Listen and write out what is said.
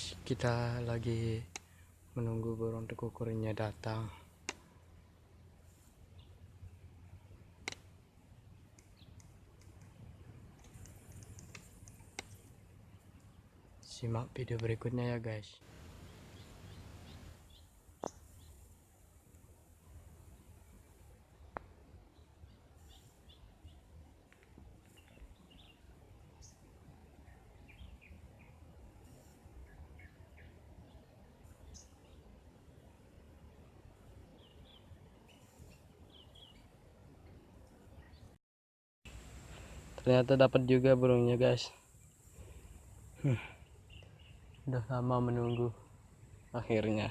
guys, kita lagi menunggu burung tekukurnya datang. Simak video berikutnya ya guys. Ternyata dapat juga burungnya guys. Udah lama menunggu, akhirnya